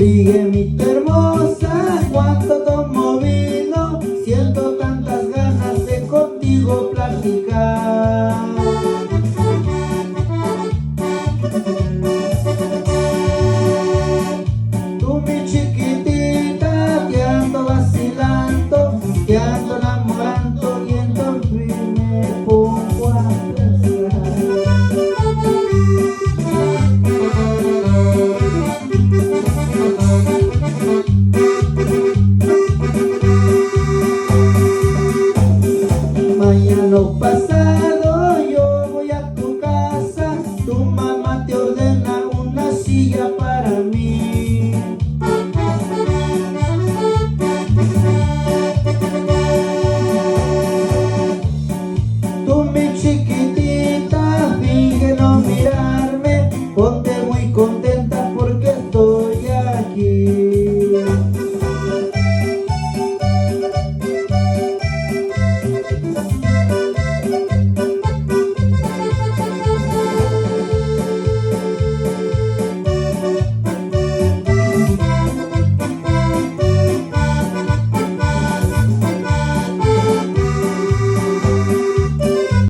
Trigueñita hermosa, cuánto tomo vino, siento tantas ganas de contigo platicar. Tú mi chiquitita, te ando vacilando, te ando enamorando y entonces me pongo a pensar. Mañana pasado yo voy a tu casa, tu mamá te ordena una silla para mí. Tú mi chiquitita, finge no mirarme, ponte muy contenta porque estoy aquí.